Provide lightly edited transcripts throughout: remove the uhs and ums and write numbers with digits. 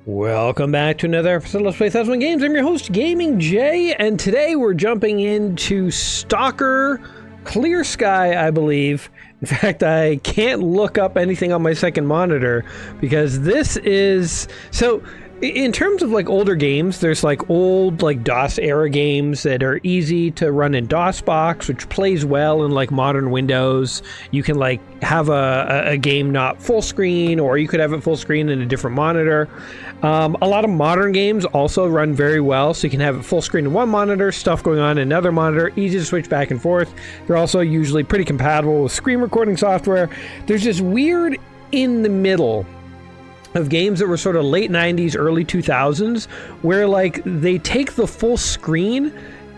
Welcome back to another episode of Let's Play S.T.A.L.K.E.R Games. I'm your host, Gaming Jay, and today we're jumping into S.T.A.L.K.E.R Clear Sky, I believe. In fact, I can't look up anything on my second monitor because this is... So, in terms of like older games, there's like old like DOS era games that are easy to run in DOSBox, which plays well in like modern Windows. You can like have a game not full screen, or you could have it full screen in a different monitor. A lot of modern games also run very well, so you can have it full screen in one monitor, stuff going on in another monitor, easy to switch back and forth. They're also usually pretty compatible with screen recording software. There's this weird in the middle of games that were sort of late 90s, early 2000s, where like they take the full screen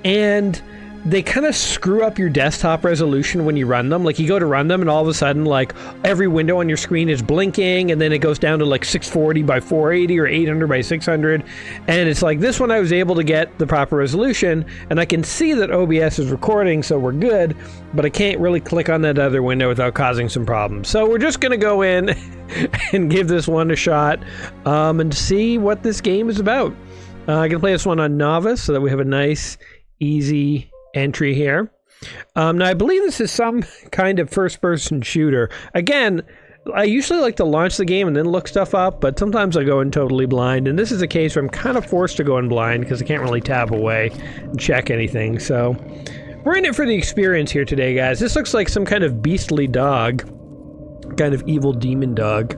and they kind of screw up your desktop resolution when you run them. Like you go to run them and all of a sudden like every window on your screen is blinking, and then it goes down to like 640 by 480 or 800 by 600. And it's like this one I was able to get the proper resolution, and I can see that OBS is recording, so we're good, but I can't really click on that other window without causing some problems. So we're just gonna go in and give this one a shot and see what this game is about. I'm gonna play this one on Novice so that we have a nice, easy entry here. Now I believe this is some kind of first-person shooter. Again, I usually like to launch the game and then look stuff up, but sometimes I go in totally blind, and this is a case where I'm kind of forced to go in blind because I can't really tab away and check anything. So we're in it for the experience here today, guys. This looks like some kind of beastly dog, kind of evil demon dog,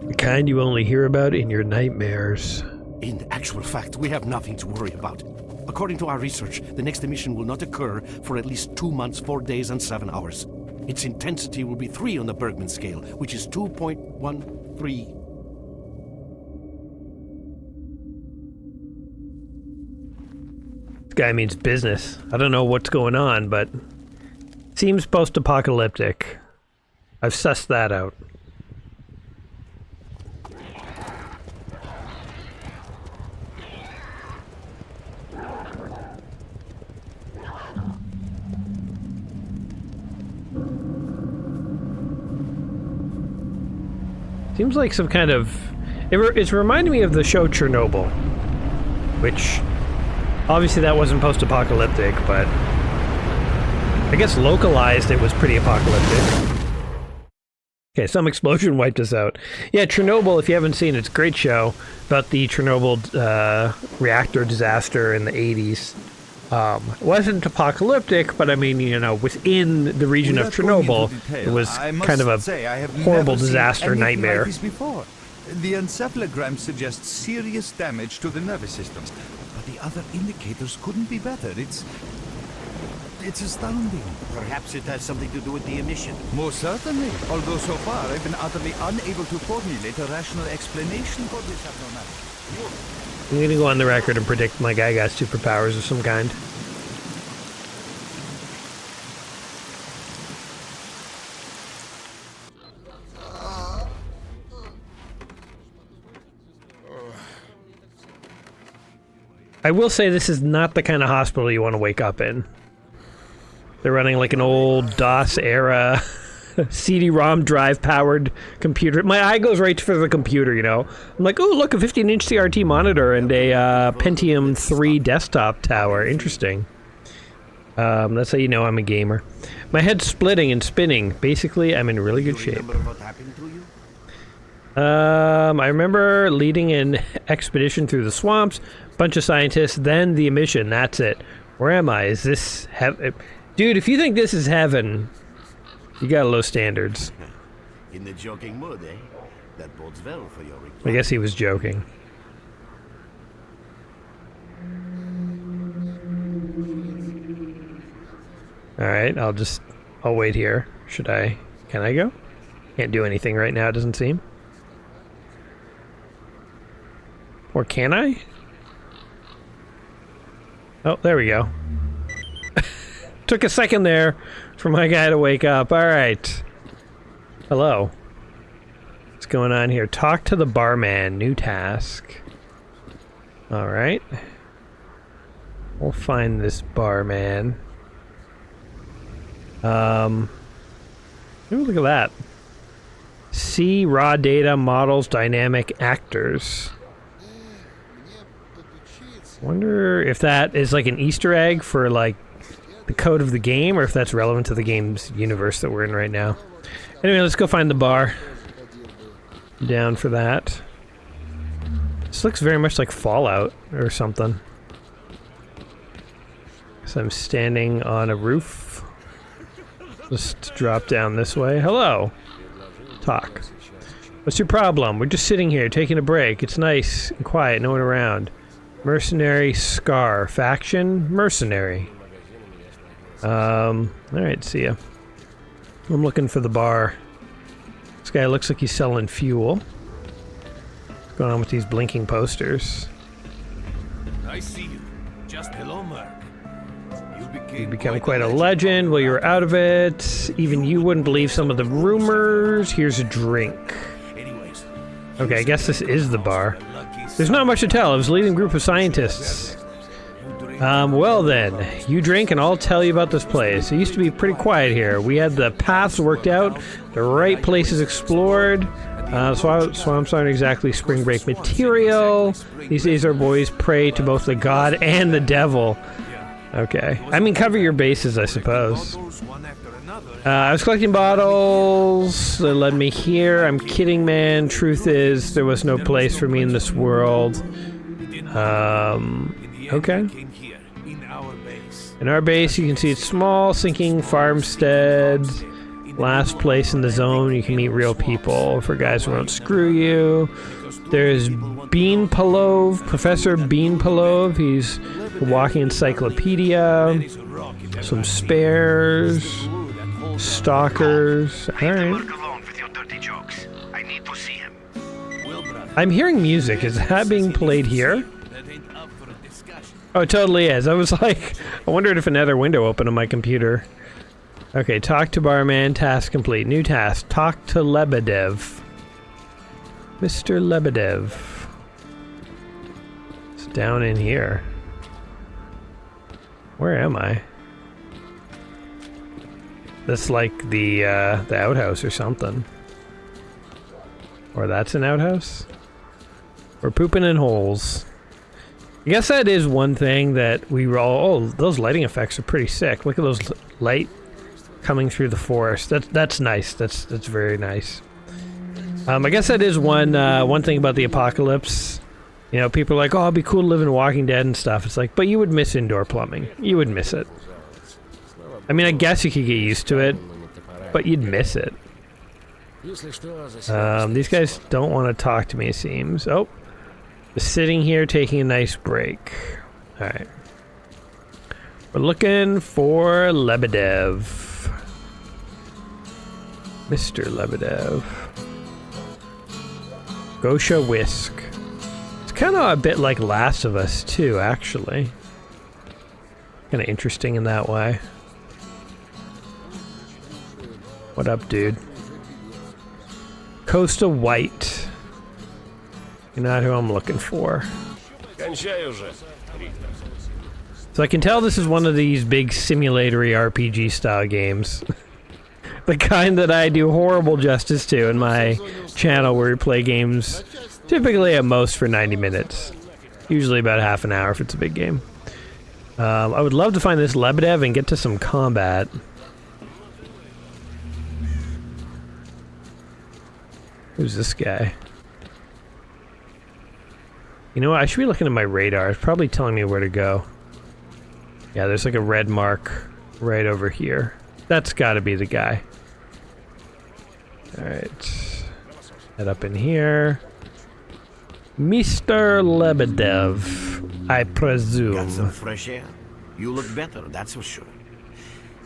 the kind you only hear about in your nightmares. In actual fact, we have nothing to worry about. According to our research, the next emission will not occur for at least 2 months, 4 days, and 7 hours. Its intensity will be 3 on the Bergman scale, which is 2.13. This guy means business. I don't know what's going on, but seems post-apocalyptic. I've sussed that out. Seems like some kind of... It's reminding me of the show Chernobyl, which obviously that wasn't post-apocalyptic, but I guess localized it was pretty apocalyptic. Okay, some explosion wiped us out. Yeah, Chernobyl, if you haven't seen it, it's a great show about the Chernobyl reactor disaster in the 80s. It wasn't apocalyptic, but I mean, you know, within the region of Chernobyl, it was kind of a horrible disaster nightmare. The encephalogram suggests serious damage to the nervous system, but the other indicators couldn't be better. It's astounding. Perhaps it has something to do with the emission. Most certainly, although so far I've been utterly unable to formulate a rational explanation for this abnormality. I'm gonna go on the record and predict my guy got superpowers of some kind. I will say this is not the kind of hospital you want to wake up in. They're running like an old DOS era CD-ROM drive powered computer. My eye goes right for the computer, you know. I'm like, oh, look, a 15-inch CRT monitor and a Pentium 3 desktop tower. Interesting. That's how you know I'm a gamer. My head's splitting and spinning. Basically, I'm in really good shape. I remember leading an expedition through the swamps, bunch of scientists, then the emission. That's it. Where am I? Is this heaven? Dude, if you think this is heaven, you got low standards. In the joking mood, eh? That bodes well for your reply. I guess he was joking. Alright, I'll wait here. Can I go? Can't do anything right now, it doesn't seem. Or can I? Oh, there we go. Took a second there for my guy to wake up. Alright. Hello. What's going on here? Talk to the barman. New task. Alright. We'll find this barman. Ooh, look at that. See raw data models dynamic actors. Wonder if that is like an Easter egg for like the code of the game, or if that's relevant to the game's universe that we're in right now. Anyway, let's go find the bar. Down for that. This looks very much like Fallout or something. So I'm standing on a roof. Just drop down this way. Hello. Talk. What's your problem? We're just sitting here taking a break. It's nice and quiet, no one around. Mercenary S.T.A.L.K.E.R. Faction mercenary. Alright, see ya. I'm looking for the bar. This guy looks like he's selling fuel. What's going on with these blinking posters? I see you. Just hello, Mark. You become quite a legend. Well, you're out of it. Even you wouldn't believe some of the rumors. Here's a drink. Okay, I guess this is the bar. There's not much to tell. It was a leading group of scientists. Well then, you drink and I'll tell you about this place. It used to be pretty quiet here. We had the paths worked out, the right places explored. Swamps aren't exactly spring break material. These days our boys pray to both the god and the devil. Okay. I mean, cover your bases, I suppose. I was collecting bottles that led me here. I'm kidding, man. Truth is, there was no place for me in this world. Okay. In our base, you can see it's small, sinking farmstead. Last place in the zone, you can meet real people. For guys who won't screw you. There's Bean Palov, Professor Bean Palov. He's a walking encyclopedia. Some spares. Stalkers. Alright. I'm hearing music. Is that being played here? Oh, it totally is. I was like, I wondered if another window opened on my computer. Okay, talk to barman, task complete. New task, talk to Lebedev. Mr. Lebedev. It's down in here. Where am I? That's like the outhouse or something. Or that's an outhouse? We're pooping in holes. I guess that is one thing that we all... Oh, those lighting effects are pretty sick. Look at those light coming through the forest. That's nice. That's very nice. I guess that is one thing about the apocalypse. You know, people are like, oh, it'd be cool to live in Walking Dead and stuff. It's like, but you would miss indoor plumbing. You would miss it. I mean, I guess you could get used to it, but you'd miss it. These guys don't want to talk to me, it seems. Oh. Just sitting here taking a nice break. Alright. We're looking for Lebedev. Mr. Lebedev. Gosha Whisk. It's kind of a bit like Last of Us, too, actually. Kind of interesting in that way. What up, dude? Costa White. You're not who I'm looking for. So I can tell this is one of these big simulatory RPG style games. The kind that I do horrible justice to in my channel, where we play games typically at most for 90 minutes. Usually about half an hour if it's a big game. I would love to find this Lebedev and get to some combat. Who's this guy? You know what? I should be looking at my radar. It's probably telling me where to go. Yeah, there's like a red mark right over here. That's gotta be the guy. Alright. Head up in here. Mr. Lebedev, I presume. Got some fresh air. You look better, that's for sure.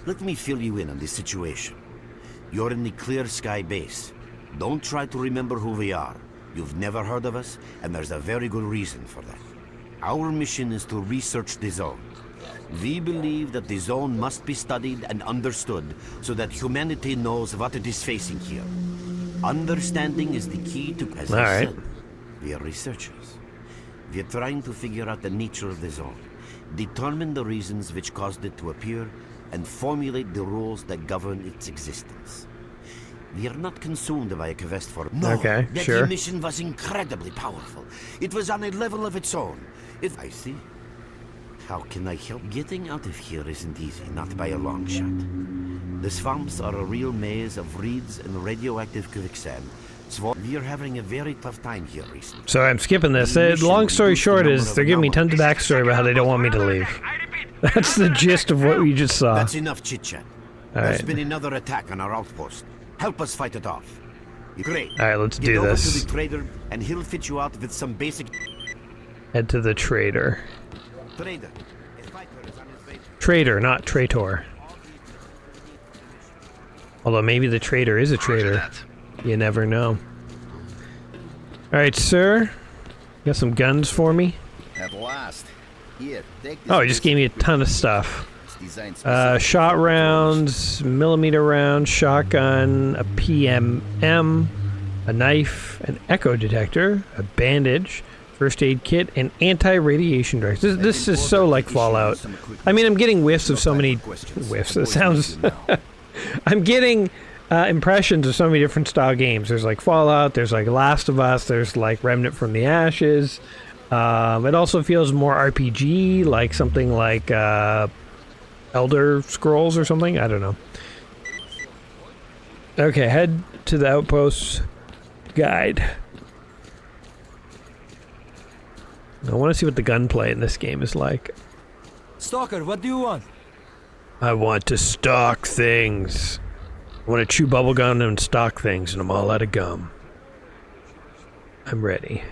Let me fill you in on this situation. You're in the Clear Sky base. Don't try to remember who we are. You've never heard of us, and there's a very good reason for that. Our mission is to research the zone. We believe that the zone must be studied and understood so that humanity knows what it is facing here. Understanding is the key to... As I said, we are researchers. We are trying to figure out the nature of the zone, determine the reasons which caused it to appear, and formulate the rules that govern its existence. We are not consumed by a quest for... No, Okay, that sure. mission was incredibly powerful. It was on a level of its own. I see. How can I help? Getting out of here isn't easy, not by a long shot. The swamps are a real maze of reeds and radioactive quicksand. We are having a very tough time here recently. So I'm skipping this. Long story short is they're giving me tons of backstory about how they don't want me to leave. That's the gist of what we just saw. That's enough chit-chat. There's been another attack on our outpost. Help us fight it off. Great. Alright, let's Get do over this. to the trader, and he'll fit you out with some basic... Head to the trader. Trader. A fighter is on his way. Trader, not traitor. Although maybe the trader is a traitor. You never know. Alright, sir. Got some guns for me? At last. Here, take this. Oh, he just gave me a ton of stuff. It's designed specifically Shot for rounds, millimeter round, shotgun, a PMM, a knife, an echo detector, a bandage, first aid kit, and anti-radiation drugs. This is so like Fallout. I mean, I'm getting whiffs of so many... Whiffs, it sounds... I'm getting impressions of so many different style games. There's like Fallout, there's like Last of Us, there's like Remnant from the Ashes. It also feels more RPG, like something like Elder Scrolls or something. I don't know. Okay, head to the outpost guide. I want to see what the gunplay in this game is like. Stalker, what do you want? I want to stalk things. I want to chew bubblegum and stalk things, and I'm all out of gum. I'm ready.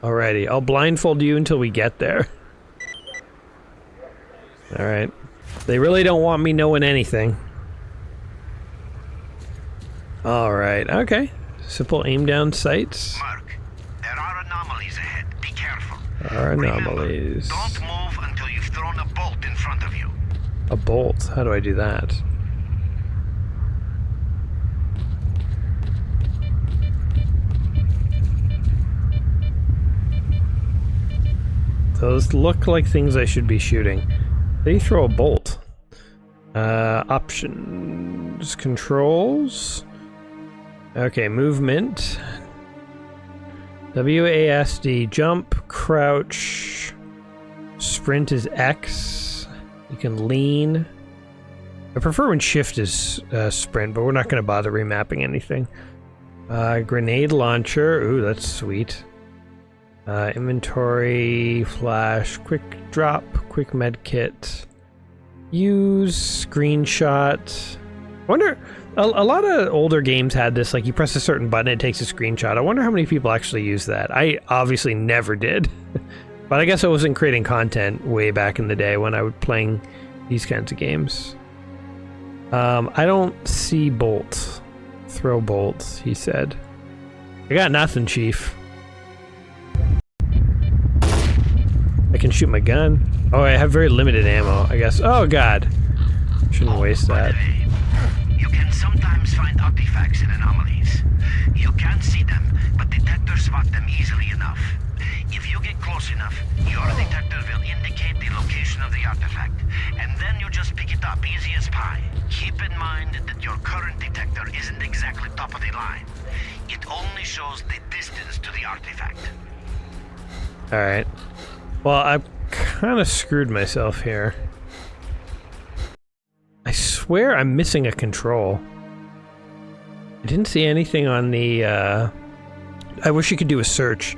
Alrighty, I'll blindfold you until we get there. Alright. They really don't want me knowing anything. Alright, okay. Simple aim down sights. Mark, there are anomalies ahead. Be careful. There are anomalies. Don't move until you've thrown a bolt in front of you. A bolt? How do I do that? Those look like things I should be shooting. They throw a bolt. Options. Controls. Okay, movement. WASD. Jump. Crouch. Sprint is X. You can lean. I prefer when shift is sprint, but we're not going to bother remapping anything. Grenade launcher. Ooh, that's sweet. Inventory, flash, quick drop, quick med kit, use, screenshot. I wonder, a lot of older games had this, like you press a certain button, it takes a screenshot. I wonder how many people actually use that. I obviously never did, but I guess I wasn't creating content way back in the day when I was playing these kinds of games. I don't see bolt. Throw bolts, he said. I got nothing, Chief. I can shoot my gun. Oh, I have very limited ammo, I guess. Oh, God. Shouldn't waste that. You can sometimes find artifacts in anomalies. You can't see them, but detectors spot them easily enough. If you get close enough, your detector will indicate the location of the artifact, and then you just pick it up easy as pie. Keep in mind that your current detector isn't exactly top of the line. It only shows the distance to the artifact. Alright. Well, I've kind of screwed myself here. I swear I'm missing a control. I didn't see anything on the, I wish you could do a search.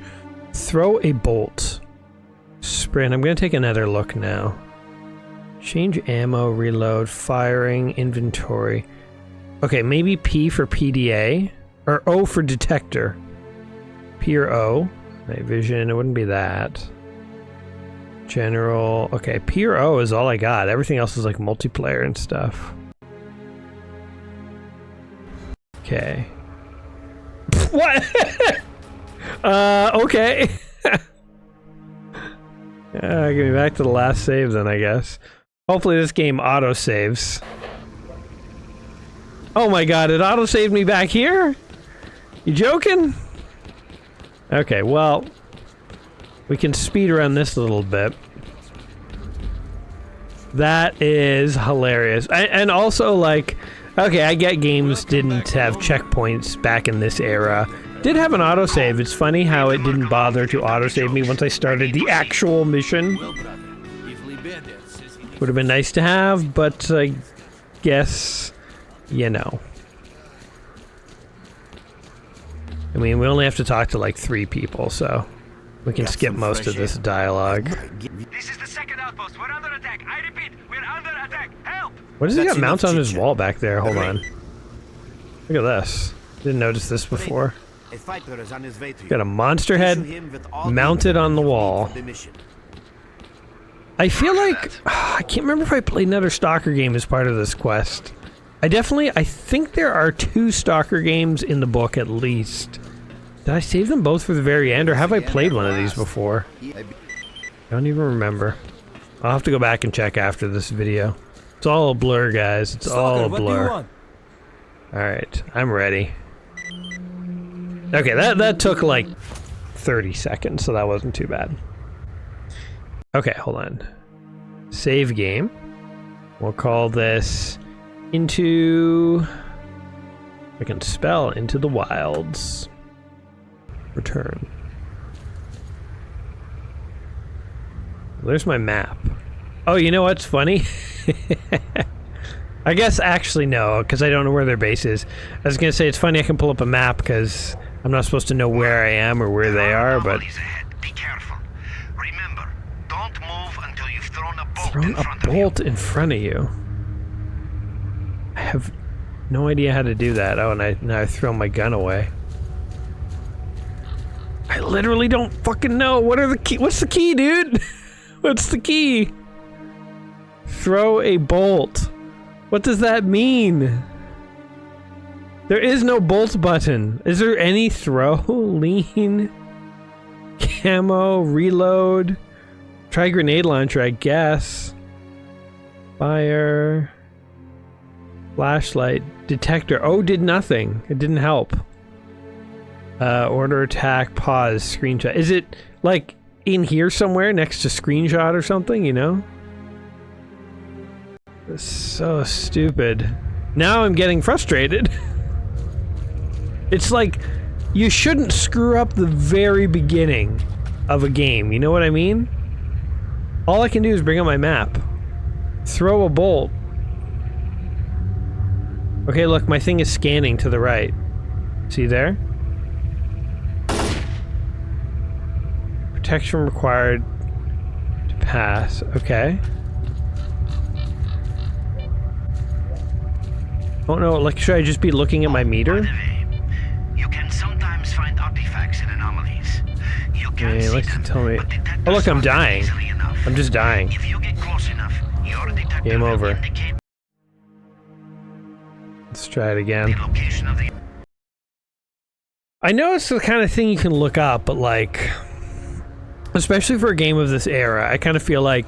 Throw a bolt. Sprint. I'm gonna take another look now. Change ammo, reload, firing, inventory. Okay, maybe P for PDA? Or O for detector. P or O. Night vision, it wouldn't be that. General. Okay, P or O is all I got. Everything else is like multiplayer and stuff. Okay. What? Okay. Give me back to the last save then, I guess. Hopefully this game auto-saves. Oh my god, it auto-saved me back here? You joking? Okay, well... we can speed around this a little bit. That is hilarious. And also, like, okay, I get games didn't have checkpoints back in this era. Did have an autosave. It's funny how it didn't bother to autosave me once I started the actual mission. Would have been nice to have, but I guess, you know. I mean, we only have to talk to like 3 people, so we can skip most of this dialogue. This is the second outpost. We're under attack. I repeat, we're under attack. Help! What does he got mounted on his wall back there? Hold on. Look at this. Didn't notice this before. A fighter is on his way to you. Got a monster head mounted on the wall. I feel like I can't remember if I played another Stalker game as part of this quest. I think there are 2 Stalker games in the book at least. Did I save them both for the very end, or have I played one of these before? I don't even remember. I'll have to go back and check after this video. It's all a blur, guys. It's all a blur. Alright, I'm ready. Okay, that took like 30 seconds, so that wasn't too bad. Okay, hold on. Save game. We'll call this Into... I can spell Into the Wilds. Return. There's my map. Oh, you know what's funny? I guess actually no, because I don't know where their base is. I was gonna say it's funny I can pull up a map because I'm not supposed to know where I am or where they are, but... Be careful. Remember, don't move until you've thrown a bolt in front of you. I have no idea how to do that. Oh, and now I throw my gun away. I literally don't fucking know. What are the key? What's the key, dude? What's the key? Throw a bolt. What does that mean? There is no bolt button. Is there any throw? Lean. Camo. Reload. Try grenade launcher, I guess. Fire. Flashlight. Detector. Oh, did nothing. It didn't help. Order attack. Pause. Screenshot. Is it like in here somewhere next to screenshot or something, you know? It's so stupid. Now I'm getting frustrated. It's like, you shouldn't screw up the very beginning of a game, you know what I mean? All I can do is bring up my map. Throw a bolt. Okay, look, my thing is scanning to the right. See there? Protection required to pass. Okay. Oh no, like, should I just be looking at my meter? You can sometimes find artifacts and anomalies. You can let's tell me. Oh look, I'm dying. I'm just dying. If you get close enough, your detector Game over. will indicate Let's try it again. the location of the... I know it's the kind of thing you can look up, but like, especially for a game of this era, I kind of feel like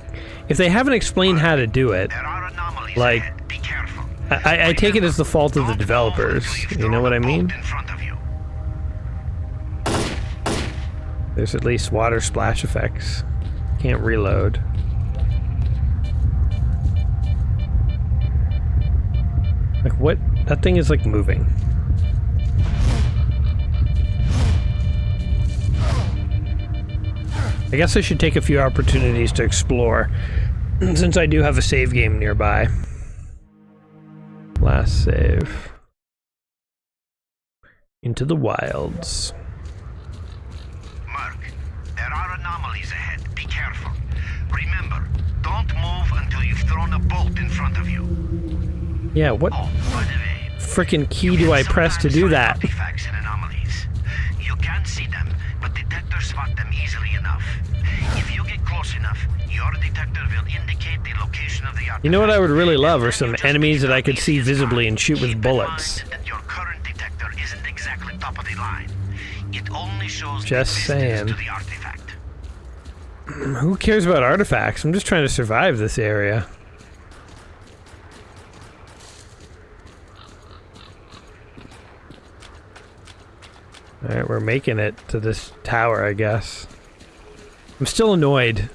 if they haven't explained how to do it, There are anomalies like, ahead. Be careful. I take it as the fault of the developers. You know what I mean? In front of you. There's at least water splash effects. Can't reload. Like what? That thing is like moving. I guess I should take a few opportunities to explore, since I do have a save game nearby. Last save. Into the Wilds. Mark, there are anomalies ahead. Be careful. Remember, don't move until you've thrown a bolt in front of you. Yeah, what Oh, by the way, frickin' key do I press to do that? Artifacts and anomalies. You can't see them, but detectors spot them easily enough. If you get close enough, your detector will indicate the location of the artifact. You know what I would really love are some enemies that I could see visibly and shoot with bullets. Keep in mind that your current detector isn't exactly top of the line. It only shows Just the distance saying. to the artifact. Who cares about artifacts? I'm just trying to survive this area. Alright, we're making it to this tower, I guess. I'm still annoyed.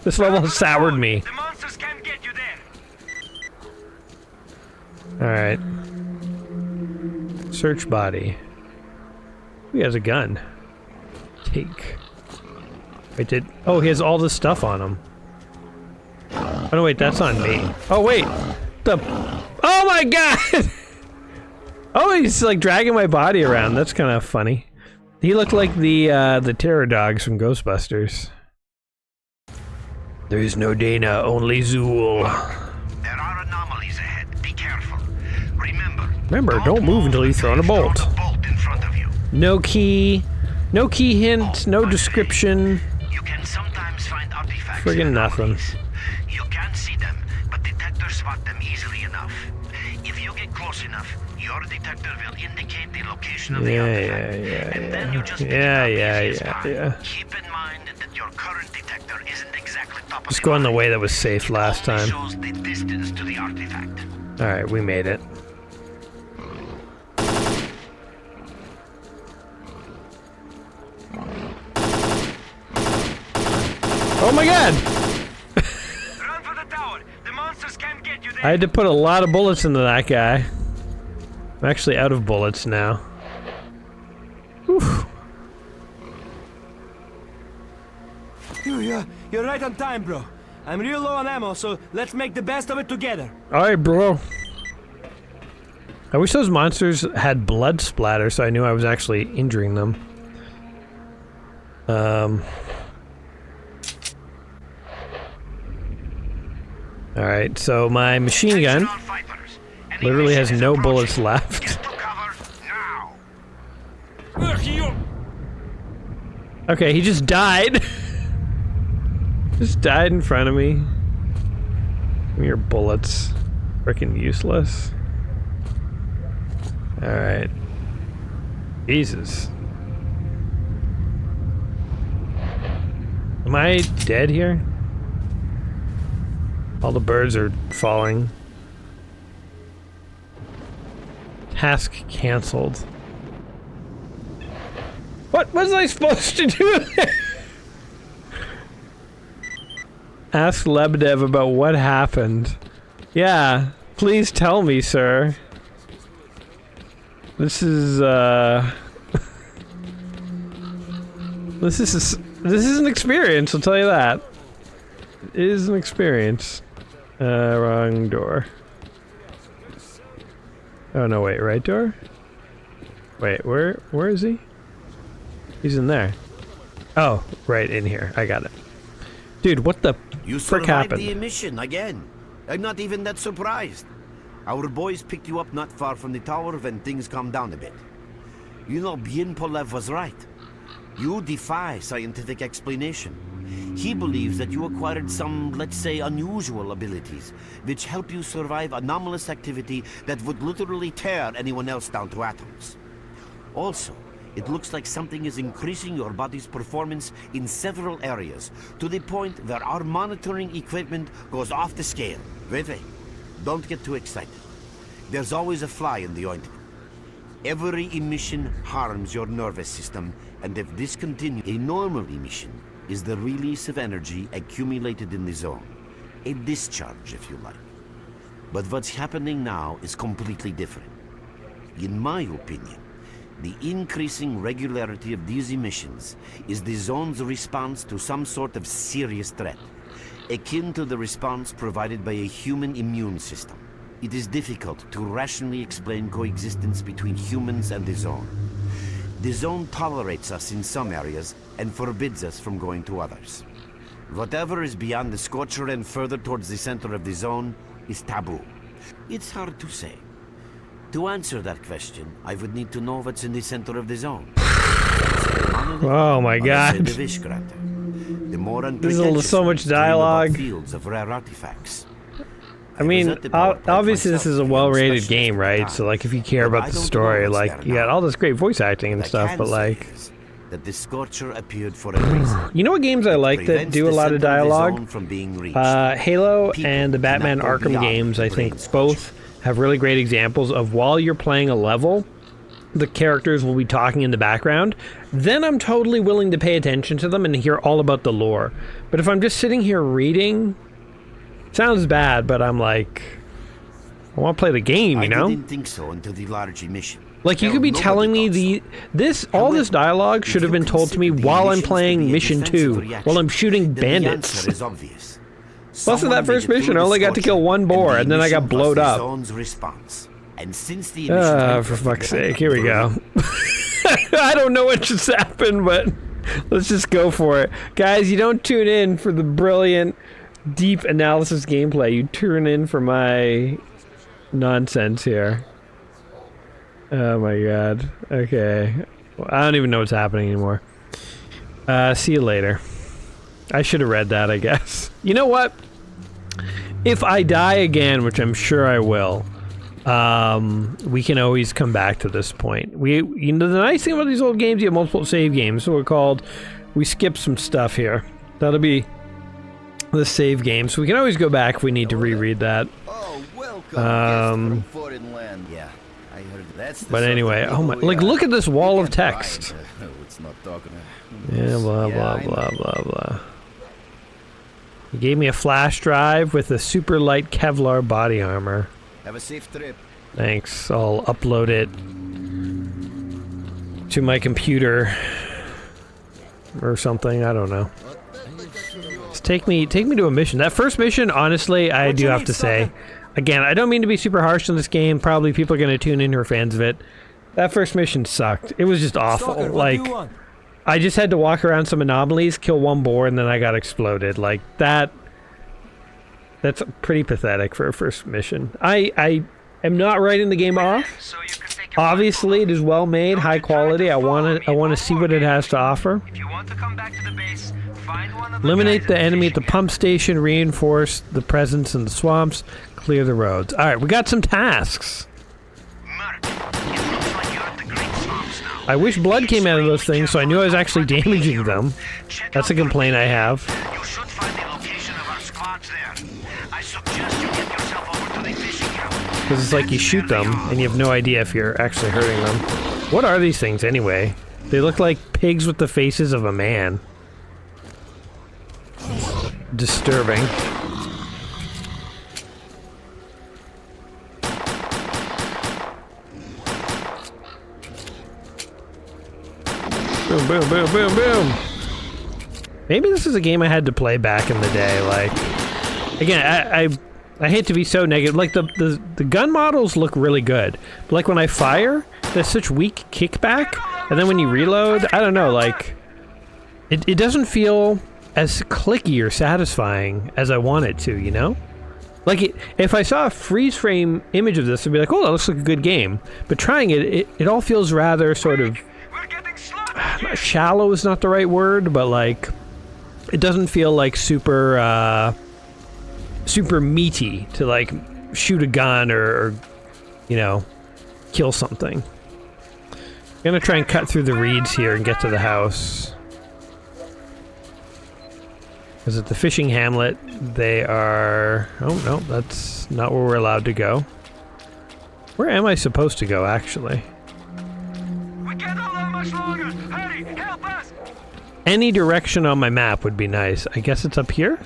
This level has soured me. The monsters can get Alright. Search body. He has a gun. Take. Wait, oh, he has all this stuff on him. Oh, no, wait, that's on me. Oh, wait. Oh my god! Oh, he's like dragging my body around. That's kind of funny. He looked like the terror dogs from Ghostbusters. There is no Dana, only Zool. There are anomalies ahead. Be careful. Remember, don't move until you throw in a bolt. In front of you. No key hint, no description. You can sometimes find artifacts. Friggin' nothing. You can't see them, but detectors spot them easily enough. If you get close enough, your detector will indicate the location of the artifact. And then you just pick it up easy as pie. Keep in mind that your current detector isn't exactly top of Just going the line. way that was safe last It only time. shows the distance to the artifact. Alright, we made it. Oh my god! Run for the tower. The monsters can't get you there. I had to put a lot of bullets into that guy. I'm actually out of bullets now. Whew. You're right on time, bro. I'm real low on ammo, so let's make the best of it together. Alright, bro. I wish those monsters had blood splatter so I knew I was actually injuring them. Alright, so my machine gun literally has no bullets left. Okay, he just died. Just died in front of me. Give me your bullets. Frickin' useless. Alright. Jesus. Am I dead here? All the birds are falling. Task cancelled. What was I supposed to do there? Ask Lebedev about what happened. Yeah, please tell me, sir. This is this is an experience, I'll tell you that. It is an experience. Wrong door. Oh no, wait, right door? Wait, where is he? He's in there. Oh, right in here. I got it. Dude, what the You frick survived happened? the emission again. I'm not even that surprised. Our boys picked you up not far from the tower when things calmed down a bit. You know, Bien Polev was right. You defy scientific explanation. He believes that you acquired some, let's say, unusual abilities, which help you survive anomalous activity that would literally tear anyone else down to atoms. Also, it looks like something is increasing your body's performance in several areas, to the point where our monitoring equipment goes off the scale. Wait. Don't get too excited. There's always a fly in the ointment. Every emission harms your nervous system, and if this continues, a normal emission is the release of energy accumulated in the zone. A discharge, if you like. But what's happening now is completely different. In my opinion, the increasing regularity of these emissions is the zone's response to some sort of serious threat, akin to the response provided by a human immune system. It is difficult to rationally explain coexistence between humans and the zone. The zone tolerates us in some areas and forbids us from going to others. Whatever is beyond the scorcher and further towards the center of the zone is taboo. It's hard to say. To answer that question, I would need to know what's in the center of the zone. Oh my god. The wish granter. The more There's so much dialogue. Fields of rare artifacts. I mean, obviously this is a well-rated game, right? So like, if you care about the story, like, you got all this great voice acting and stuff, but like... that the Scorcher appeared for a reason. You know what games I like that do a lot of dialogue? Halo and the Batman Arkham games, I think, both have really great examples of while you're playing a level, the characters will be talking in the background. Then I'm totally willing to pay attention to them and hear all about the lore. But if I'm just sitting here reading... Sounds bad, but I'm like... I want to play the game, you know? I didn't think so until the large emission. Like, you could be telling me all this dialogue should have been told to me while I'm playing Mission 2, while I'm shooting bandits. The answer is obvious. Plus, in that first mission, I only got to kill one boar, and then I got blowed up. And since the For fuck's sake, here we go. I don't know what just happened, but let's just go for it. Guys, you don't tune in for the brilliant, deep analysis gameplay. You tune in for my nonsense here. Oh my god. Okay. Well, I don't even know what's happening anymore. See you later. I should have read that, I guess. You know what? If I die again, which I'm sure I will, we can always come back to this point. You know, the nice thing about these old games, you have multiple save games. So we skip some stuff here. That'll be the save game. So we can always go back if we need to reread that. Oh, welcome. Foreign land. Yeah, I heard that's. But anyway, oh my! Like, look at this wall of text. It's not talking. Yeah, blah blah blah blah blah. He gave me a flash drive with a super light Kevlar body armor. Have a safe trip. Thanks. I'll upload it to my computer or something. I don't know. Just take me to a mission. That first mission, honestly, I do have to say, again, I don't mean to be super harsh on this game. Probably people are going to tune in who are fans of it. That first mission sucked. It was just awful. Stalker, like, I just had to walk around some anomalies, kill one boar, and then I got exploded. Like, that's pretty pathetic for a first mission. I am not writing the game off. Obviously, it is well made, high quality. I want to see what it has to offer. Eliminate the enemy at the pump station, reinforce the presence in the swamps, clear the roads. All right, we got some tasks. I wish blood came out of those things, so I knew I was actually damaging them. That's a complaint I have. You should find the location of our squads there. I suggest you get yourself over to the fishing ground. Because it's like you shoot them, and you have no idea if you're actually hurting them. What are these things, anyway? They look like pigs with the faces of a man. Disturbing. Boom, boom, boom, boom, boom. Maybe this is a game I had to play back in the day. Like, again, I hate to be so negative. Like, the gun models look really good. But, like, when I fire, there's such weak kickback. And then when you reload, I don't know, like, it doesn't feel as clicky or satisfying as I want it to, you know? Like, if I saw a freeze frame image of this, I'd be like, oh, that looks like a good game. But trying it all feels rather sort of... shallow is not the right word, but like it doesn't feel like super meaty to like shoot a gun or you know, kill something. I'm gonna try and cut through the reeds here and get to the house. Because at the fishing hamlet, they are... oh no, that's not where we're allowed to go. Where am I supposed to go, actually? Any direction on my map would be nice. I guess it's up here?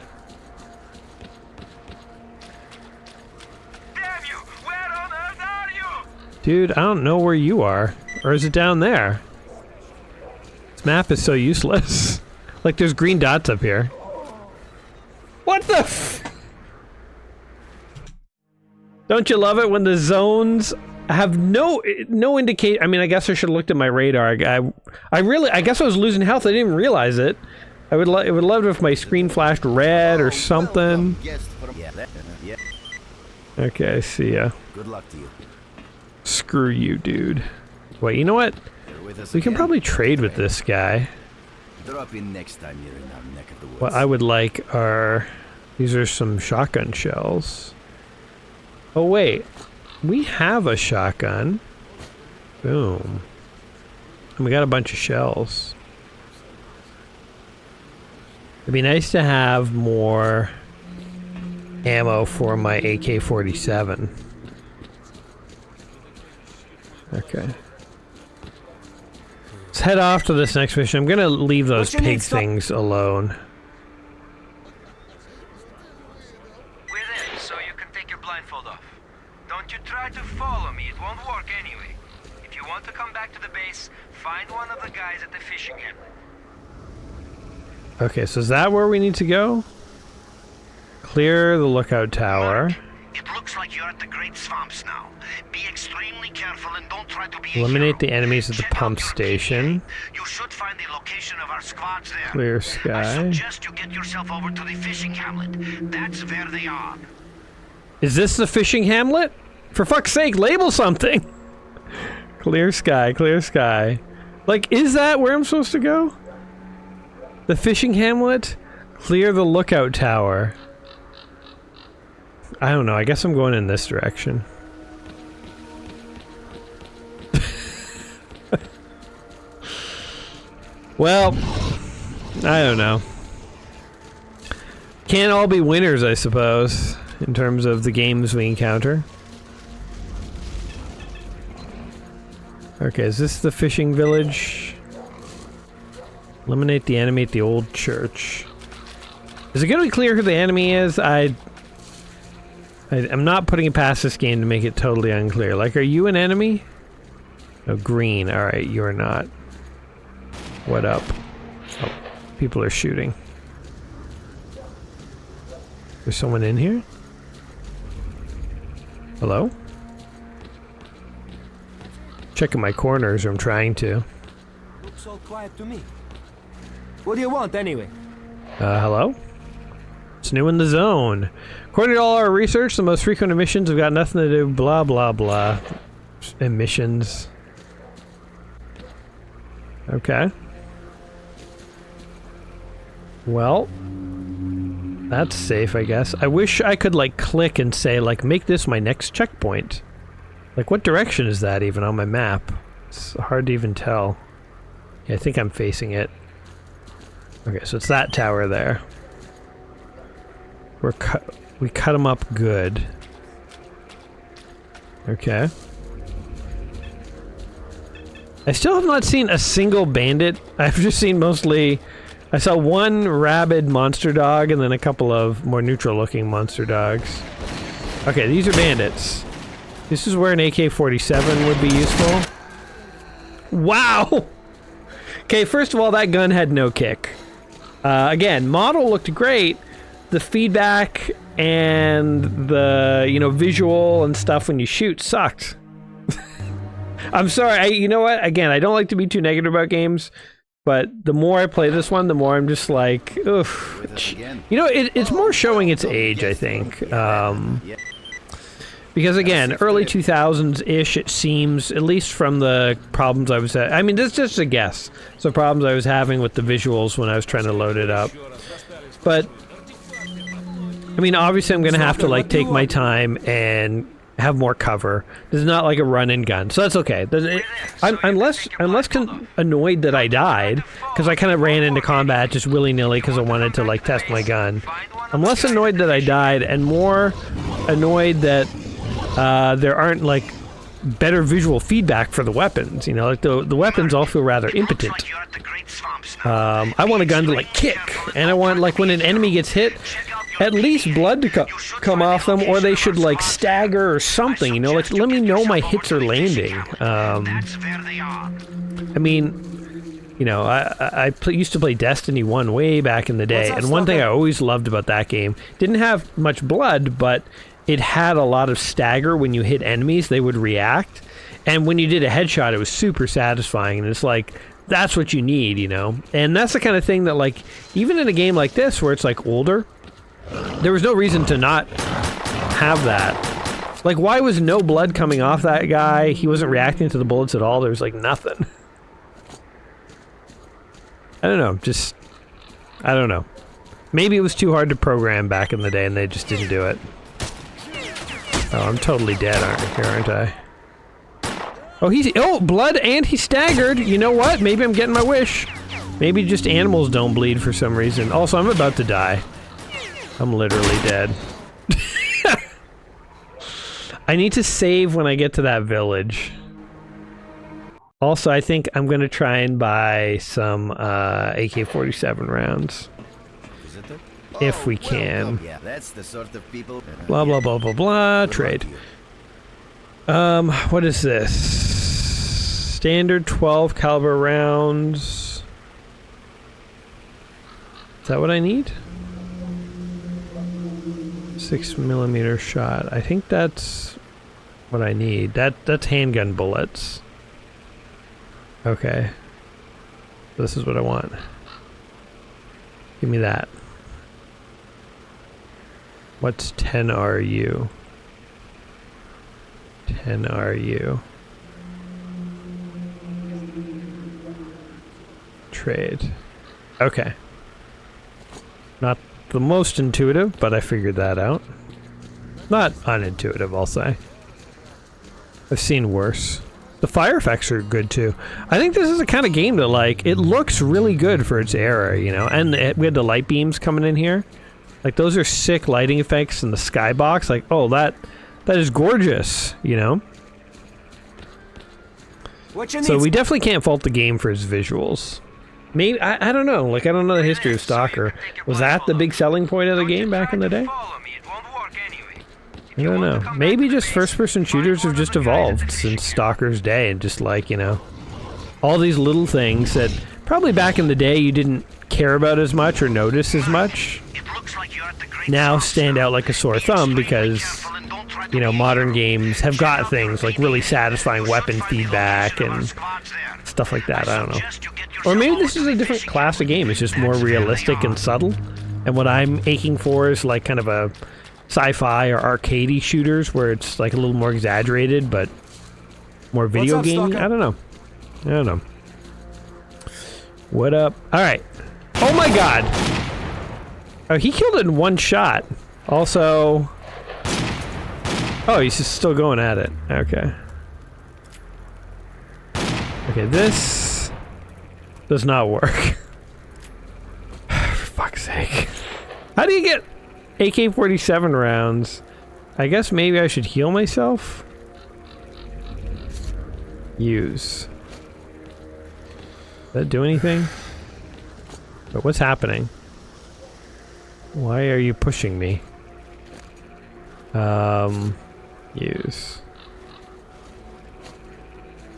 Damn you! Where on earth are you? Dude, I don't know where you are. Or is it down there? This map is so useless. Like, there's green dots up here. What the f... Don't you love it when the zones have no indication? I mean, I guess I should have looked at my radar. I guess I was losing health. I didn't even realize it. It would love it if my screen flashed red or something. Okay, see ya. Good luck to you. Screw you, dude. Wait, you know what? We can probably trade with this guy. Drop in next time you're in our neck of the woods. What I would like are... these are some shotgun shells. Oh, wait. We have a shotgun. Boom. And we got a bunch of shells. It'd be nice to have more ammo for my AK-47. Okay. Let's head off to this next mission. I'm gonna leave those pig things alone. We're in, so you can take your blindfold off. Don't try to follow me, it won't work anyway. If you want to come back to the base, find one of the guys at the fishing hamlet. Okay, so is that where we need to go? Clear the lookout tower. It looks like you're at the Great Swamps now. Be extremely careful and don't try to be a Eliminate the hero. enemies at the Check out pump your station. PDA. You should find the location of our squads there. Clear I sky. suggest you get yourself over to the fishing hamlet. That's where they are. Is this the fishing hamlet? For fuck's sake, label something! Clear sky, clear sky. Like, is that where I'm supposed to go? The fishing hamlet? Clear the lookout tower. I don't know, I guess I'm going in this direction. Well, I don't know. Can't all be winners, I suppose, in terms of the games we encounter. Okay, is this the fishing village? Eliminate the enemy at the old church. Is it going to be clear who the enemy is? I'm not putting it past this game to make it totally unclear. Like, are you an enemy? No, green. Alright, you're not. What up? Oh, people are shooting. There's someone in here? Hello? Checking my corners, or I'm trying to. Looks all quiet to me. What do you want anyway? Hello? It's new in the zone. According to all our research, the most frequent emissions have got nothing to do, blah blah blah. Emissions. Okay. Well, that's safe, I guess. I wish I could, like, click and say, like, make this my next checkpoint. Like, what direction is that even on my map? It's hard to even tell. Yeah, I think I'm facing it. Okay, so it's that tower there. We cut them up good. Okay. I still have not seen a single bandit. I've just seen mostly... I saw one rabid monster dog and then a couple of more neutral looking monster dogs. Okay, these are bandits. This is where an AK-47 would be useful. Wow! Okay, first of all, that gun had no kick. Again, model looked great. The feedback and the, you know, visual and stuff when you shoot sucked. I'm sorry, you know what? Again, I don't like to be too negative about games, but the more I play this one, the more I'm just like, oof. You know, it's more showing its age, I think. Because again, early 2000s-ish, it seems, at least from the problems I was having. I mean, this is just a guess. So problems I was having with the visuals when I was trying to load it up. But, I mean, obviously I'm going to have to, like, take my time and have more cover. This is not like a run and gun, so that's okay. I'm less annoyed that I died, because I kind of ran into combat just willy-nilly because I wanted to, like, test my gun. I'm less annoyed that I died, and more annoyed that there aren't, like, better visual feedback for the weapons. You know, like, the weapons all feel rather impotent. I want a gun to, like, kick, and I want, like, when an enemy gets hit, at least blood to come off them, or they should, like, stagger or something, you know? Like, let me know my hits are landing. I mean, you know, I used to play Destiny 1 way back in the day, and one thing I always loved about that game, didn't have much blood, but it had a lot of stagger. When you hit enemies, they would react, and when you did a headshot, it was super satisfying, and it's like, that's what you need, you know? And that's the kind of thing that, like, even in a game like this, where it's, like, older, there was no reason to not have that. Like, why was no blood coming off that guy? He wasn't reacting to the bullets at all. There was, like, nothing. I don't know, just... I don't know. Maybe it was too hard to program back in the day and they just didn't do it. Oh, I'm totally dead, aren't I? Oh, blood and he staggered! You know what? Maybe I'm getting my wish. Maybe just animals don't bleed for some reason. Also, I'm about to die. I'm literally dead. I need to save when I get to that village. Also, I think I'm gonna try and buy some AK-47 rounds. If we can. Yeah, that's the sort of people. Blah blah blah blah blah. Trade. What is this? Standard 12 caliber rounds. Is that what I need? 6mm shot. I think that's what I need. That's handgun bullets. Okay. This is what I want. Give me that. What's 10 RU? 10 RU. Trade. Okay. Not the most intuitive, but I figured that out. Not unintuitive, I'll say. I've seen worse. The fire effects are good too. I think this is the kind of game that, like, it looks really good for its era, you know? And we had the light beams coming in here. Like, those are sick lighting effects in the skybox. Like, oh, that is gorgeous, you know? So we definitely can't fault the game for its visuals. Maybe, I don't know. Like, I don't know the history of S.T.A.L.K.E.R. Was that the big selling point of the game back in the day? I don't know. Maybe just first-person shooters have just evolved since S.T.A.L.K.E.R.'s day, and just, like, you know, all these little things that probably back in the day you didn't care about as much or notice as much now stand out like a sore thumb because, you know, modern games have got things like really satisfying weapon feedback and stuff like that. I don't know. Or maybe this is a different class of game. It's just more realistic and subtle. And what I'm aching for is like kind of a sci-fi or arcadey shooters where it's like a little more exaggerated but more video gamey. I don't know. What up? Alright. Oh my god! Oh, he killed it in one shot. Also... Oh, he's just still going at it. Okay. Okay, this... does not work. For fuck's sake. How do you get AK-47 rounds? I guess maybe I should heal myself? Use. Does that do anything? But what's happening? Why are you pushing me? Use.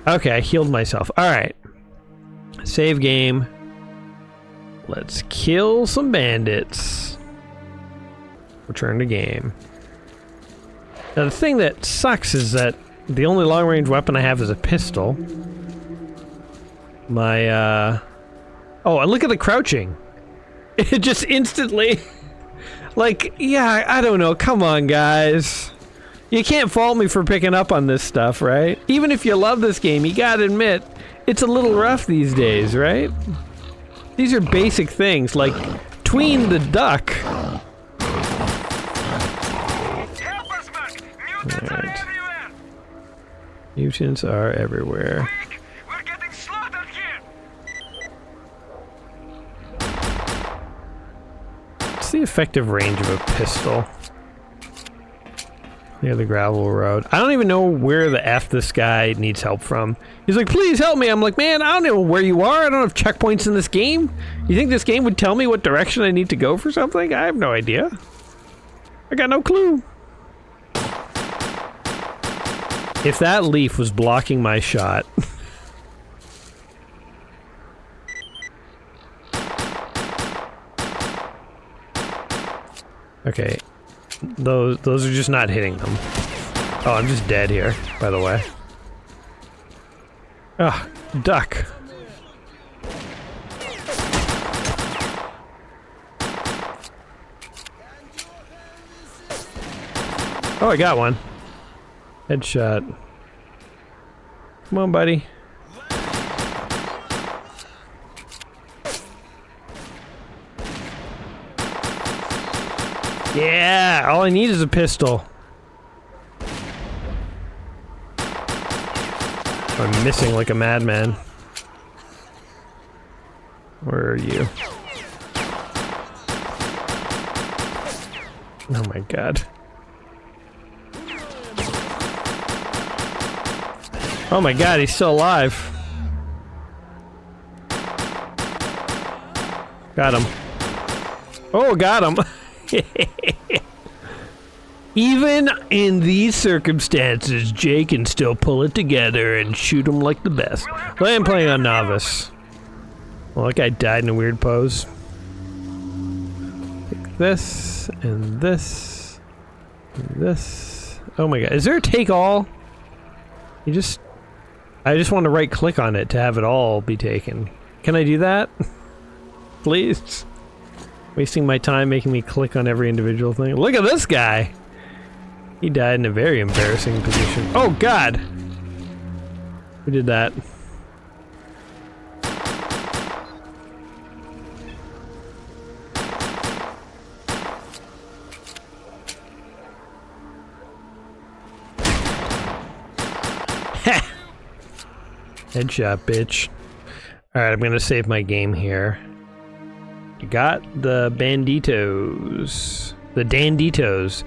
Okay, I healed myself. Alright. Save game. Let's kill some bandits. Return to game. Now the thing that sucks is that the only long-range weapon I have is a pistol. My, Oh, and look at the crouching. It just instantly... Like, yeah, I don't know. Come on, guys. You can't fault me for picking up on this stuff, right? Even if you love this game, you gotta admit, it's a little rough these days, right? These are basic things, like tween the duck. Right. Mutants are everywhere. What's the effective range of a pistol? Near the gravel road. I don't even know where the F this guy needs help from. He's like, please help me. I'm like, man, I don't know where you are. I don't have checkpoints in this game. You think this game would tell me what direction I need to go for something? I have no idea. I got no clue. If that leaf was blocking my shot... Okay. Those are just not hitting them. Oh, I'm just dead here, by the way. Ah, duck. Oh, I got one. Headshot. Come on, buddy. Yeah, all I need is a pistol. I'm missing like a madman. Where are you? Oh my god. Oh my god, he's still alive. Got him. Oh, got him. Even in these circumstances, Jay can still pull it together and shoot him like the best. I am playing on Novice. Well, that guy died in a weird pose. Take this, and this, and this. Oh my god, is there a take all? I just want to right click on it to have it all be taken. Can I do that? Please? Wasting my time making me click on every individual thing. Look at this guy! He died in a very embarrassing position. Oh god! Who did that? Headshot, bitch. Alright, I'm gonna save my game here. You got the banditos. The danditos.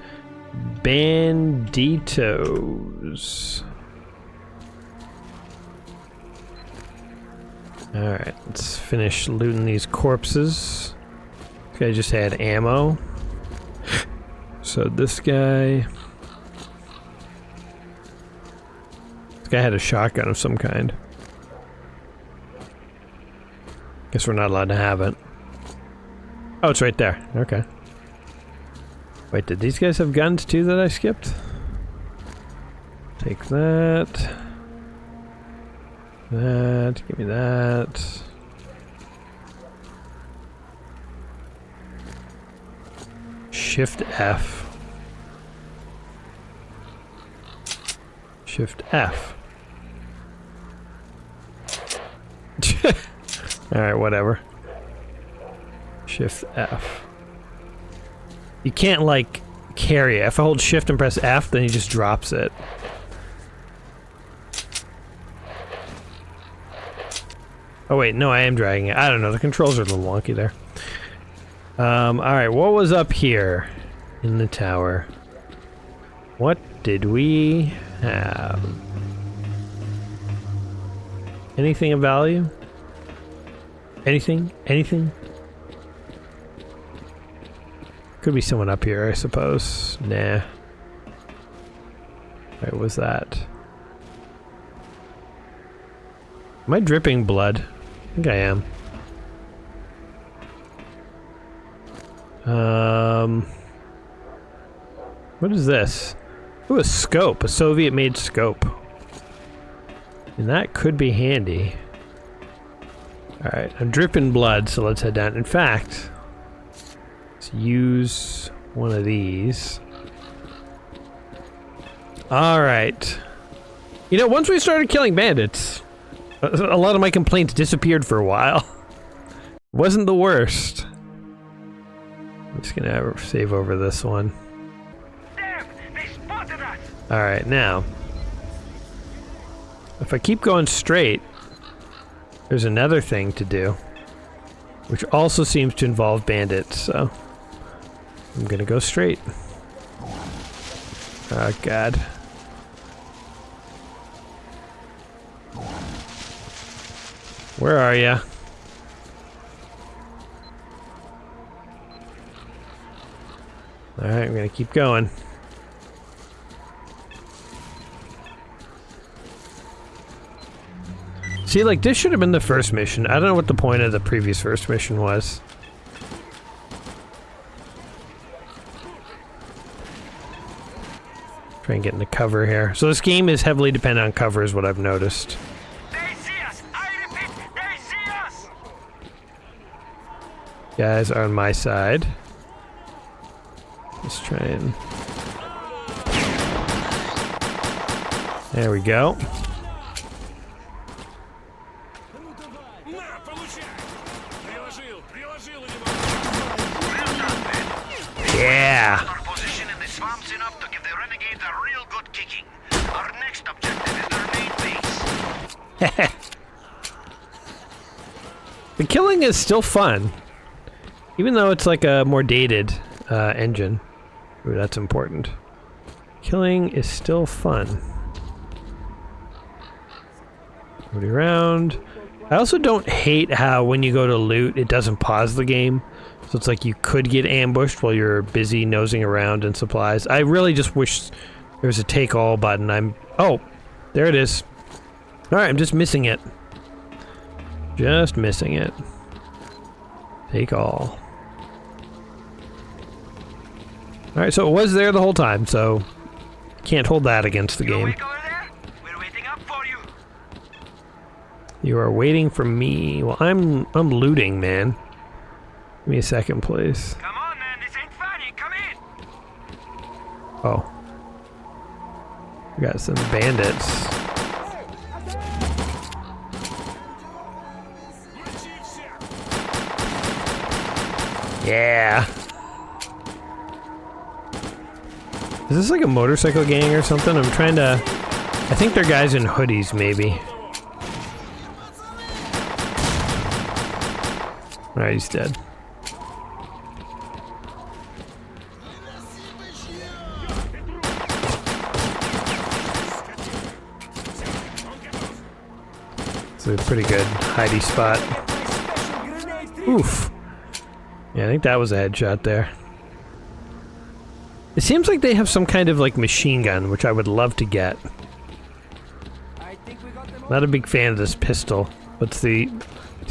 Banditos. Alright, let's finish looting these corpses. This guy just had ammo. So this guy... This guy had a shotgun of some kind. Guess we're not allowed to have it. Oh, it's right there. Okay. Wait, did these guys have guns too that I skipped? Take that. That. Give me that. Shift F. Shift F. Alright, whatever. Shift F. You can't, like, carry it. If I hold Shift and press F, then he just drops it. Oh wait, no, I am dragging it. I don't know, the controls are a little wonky there. Alright, what was up here in the tower? What did we have? Anything of value? Anything? Anything? Could be someone up here, I suppose. Nah. Wait, what was that? Am I dripping blood? I think I am. What is this? Ooh, a scope. A Soviet-made scope. And that could be handy. Alright, I'm dripping blood, so let's head down. In fact, let's use one of these. Alright. You know, once we started killing bandits, a lot of my complaints disappeared for a while. Wasn't the worst. I'm just gonna save over this one. Alright, now. If I keep going straight, there's another thing to do, which also seems to involve bandits, so I'm gonna go straight. Oh god. Where are ya? Alright, I'm gonna keep going. See, like, this should have been the first mission. I don't know what the point of the previous first mission was. Try and get into cover here. So this game is heavily dependent on cover, is what I've noticed. They see us! I repeat, they see us! Guys are on my side. Let's try and... There we go. Yeah! Our position in the swamp's enough to give the renegades a real good kicking. Our next objective is their main base. The killing is still fun. Even though it's like a more dated engine. Ooh, that's important. Killing is still fun. Nobody around. I also don't hate how when you go to loot, it doesn't pause the game. So it's like you could get ambushed while you're busy nosing around in supplies. I really just wish there was a take all button. Oh, there it is. Alright, I'm just missing it. Just missing it. Take all. Alright, so it was there the whole time, so can't hold that against the game. We're waiting up for you. You are waiting for me. Well, I'm looting, man. Give me a second, please. Come on, man. This ain't funny. Come in. Oh. We got some bandits. Yeah. Is this like a motorcycle gang or something? I'm trying to... I think they're guys in hoodies, maybe. Alright, he's dead. It's a pretty good hidey spot. Oof. Yeah, I think that was a headshot there. It seems like they have some kind of like machine gun, which I would love to get. Not a big fan of this pistol, but it's the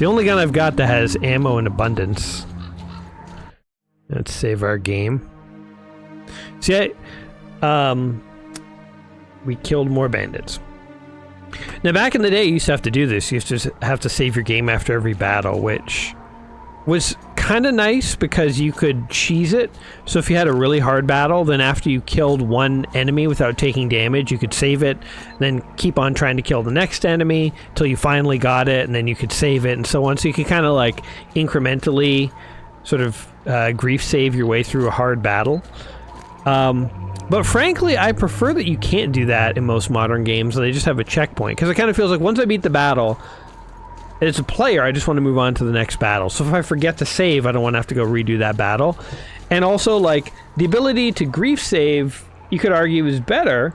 only gun I've got that has ammo in abundance. Let's save our game. See, we killed more bandits. Now, back in the day, you used to have to do this. You used to have to save your game after every battle, which was kind of nice because you could cheese it. So if you had a really hard battle, then after you killed one enemy without taking damage, you could save it, then keep on trying to kill the next enemy till you finally got it, and then you could save it, and so on. So you could kind of like incrementally sort of grief save your way through a hard battle. But frankly, I prefer that you can't do that in most modern games, and they just have a checkpoint, because it kind of feels like once I beat the battle, as a player, I just want to move on to the next battle. So if I forget to save, I don't want to have to go redo that battle. And also, like, the ability to grief save, you could argue is better,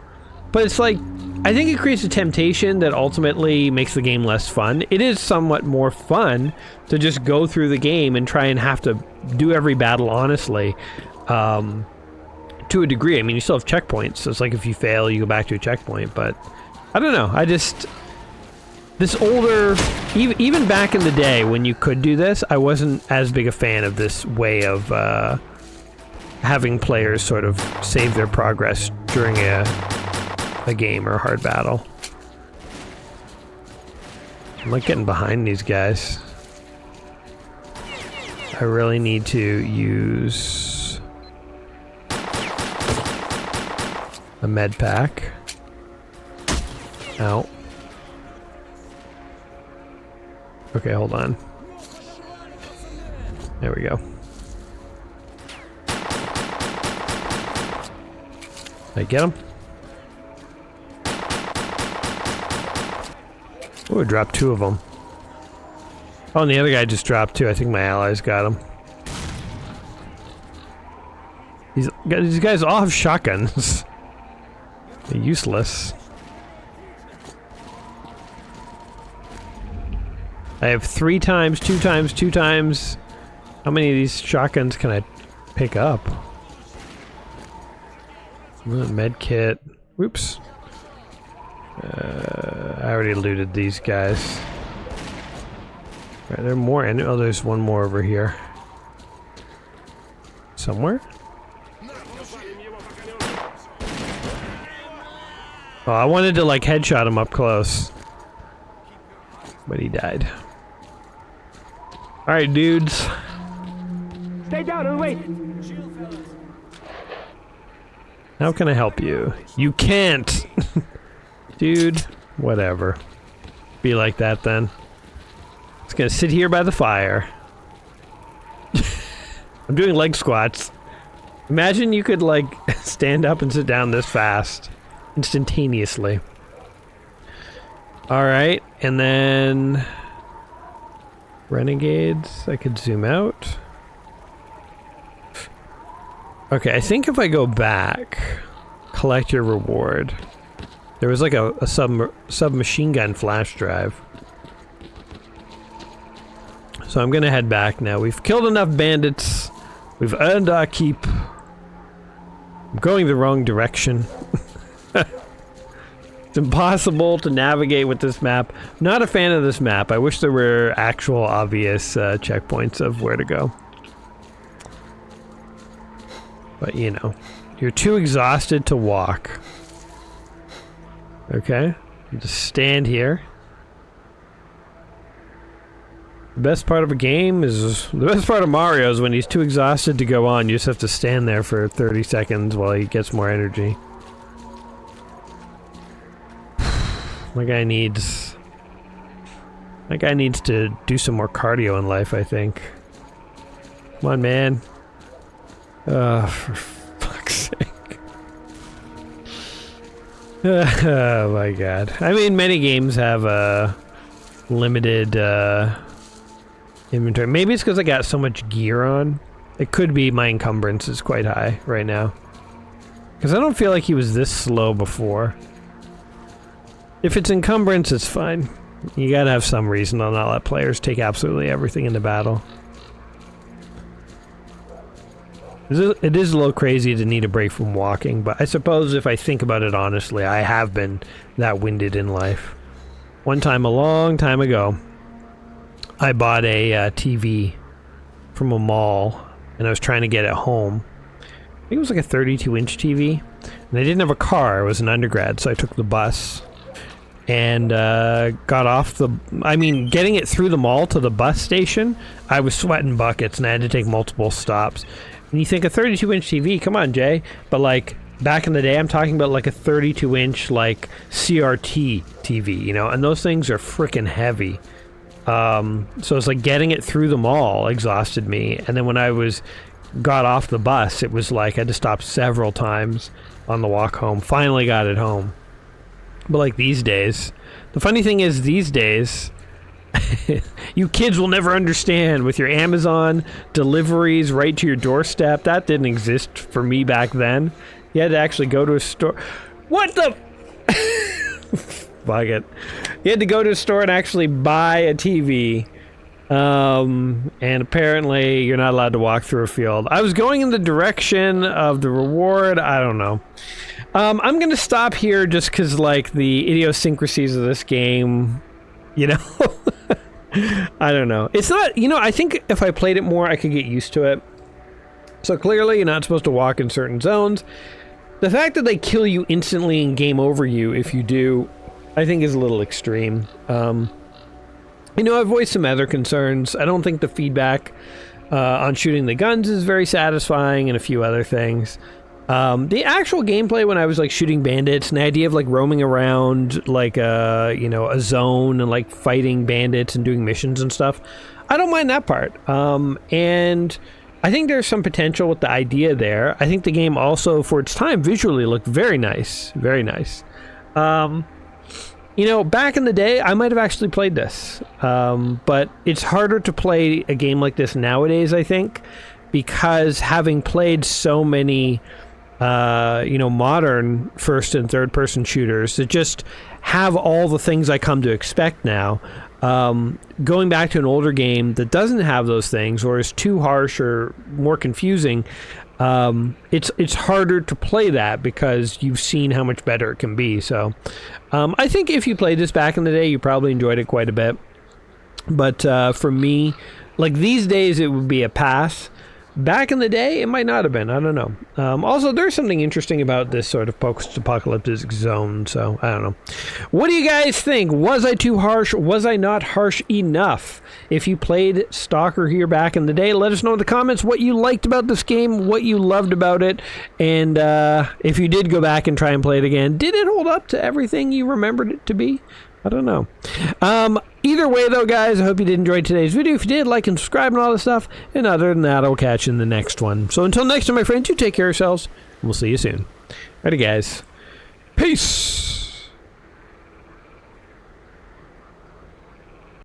but it's like, I think it creates a temptation that ultimately makes the game less fun. It is somewhat more fun to just go through the game and try and have to do every battle honestly, to a degree. I mean, you still have checkpoints, so it's like if you fail, you go back to a checkpoint, but I don't know, I just... This older, even back in the day when you could do this, I wasn't as big a fan of this way of having players sort of save their progress during a game or a hard battle. I'm like getting behind these guys. I really need to use a med pack. Ow. Okay, hold on. There we go. Did I get him? Oh, I dropped two of them. Oh, and the other guy just dropped two. I think my allies got him. These guys all have shotguns. They're useless. I have 3 times, 2 times, 2 times. How many of these shotguns can I pick up? Med kit. Whoops. I already looted these guys. Right, there are more. Oh, there's one more over here. Somewhere? Oh, I wanted to like headshot him up close. But he died. Alright, dudes. Stay down and wait. How can I help you? You can't! Dude, whatever. Be like that then. Just gonna sit here by the fire. I'm doing leg squats. Imagine you could like stand up and sit down this fast. Instantaneously. Alright, and then... Renegades, I could zoom out. Okay, I think if I go back, collect your reward. There was like a submachine gun flash drive. So I'm gonna head back now. We've killed enough bandits. We've earned our keep. I'm going the wrong direction. It's impossible to navigate with this map. Not a fan of this map. I wish there were actual obvious checkpoints of where to go. But you know, you're too exhausted to walk. Okay, just stand here. The best part of a game is, the best part of Mario is when he's too exhausted to go on, you just have to stand there for 30 seconds while he gets more energy. My guy needs to do some more cardio in life, I think. Come on, man. For fuck's sake. Oh my god. I mean, many games have a limited inventory. Maybe it's because I got so much gear on. It could be my encumbrance is quite high right now. Because I don't feel like he was this slow before. If it's encumbrance, it's fine. You gotta have some reason to not let players take absolutely everything into battle. It is a little crazy to need a break from walking, but I suppose if I think about it honestly, I have been that winded in life. One time, a long time ago, I bought a TV from a mall, and I was trying to get it home. I think it was like a 32-inch TV, and I didn't have a car. I was an undergrad, so I took the bus. And got off the... I mean, getting it through the mall to the bus station, I was sweating buckets, and I had to take multiple stops. And you think a 32-inch TV, come on, Jay. But, like, back in the day, I'm talking about, like, a 32-inch, like, CRT TV, you know? And those things are freaking heavy. So it's like getting it through the mall exhausted me. And then when I got off the bus, it was like I had to stop several times on the walk home. Finally got it home. But like these days, the funny thing is these days, you kids will never understand with your Amazon deliveries right to your doorstep. That didn't exist for me back then. You had to actually go to a store. What the? Fuck it. You had to go to a store and actually buy a TV. And apparently you're not allowed to walk through a field. I was going in the direction of the reward. I don't know. I'm gonna stop here just because, like, the idiosyncrasies of this game, you know? I don't know. It's not, you know, I think if I played it more, I could get used to it. So clearly, you're not supposed to walk in certain zones. The fact that they kill you instantly and game over you if you do, I think is a little extreme. You know, I've voiced some other concerns. I don't think the feedback on shooting the guns is very satisfying and a few other things. The actual gameplay when I was like shooting bandits and the idea of like roaming around like you know, a zone and like fighting bandits and doing missions and stuff, I don't mind that part. And I think there's some potential with the idea there. I think the game also for its time visually looked very nice, very nice. You know, back in the day, I might have actually played this, but it's harder to play a game like this nowadays, I think, because having played so many you know, modern first and third person shooters that just have all the things I come to expect now, going back to an older game that doesn't have those things or is too harsh or more confusing, it's harder to play that because you've seen how much better it can be. So I think if you played this back in the day, you probably enjoyed it quite a bit. But for me, like these days, it would be a pass. Back in the day, it might not have been. I don't know. Also, there's something interesting about this sort of post-apocalyptic zone, so I don't know. What do you guys think? Was I too harsh? Was I not harsh enough? If you played S.T.A.L.K.E.R here back in the day, let us know in the comments what you liked about this game, what you loved about it, and if you did go back and try and play it again, did it hold up to everything you remembered it to be? I don't know. Either way, though, guys, I hope you did enjoy today's video. If you did, like and subscribe and all this stuff. And other than that, I'll catch you in the next one. So until next time, my friends, you take care of yourselves, and we'll see you soon. Alrighty, guys. Peace!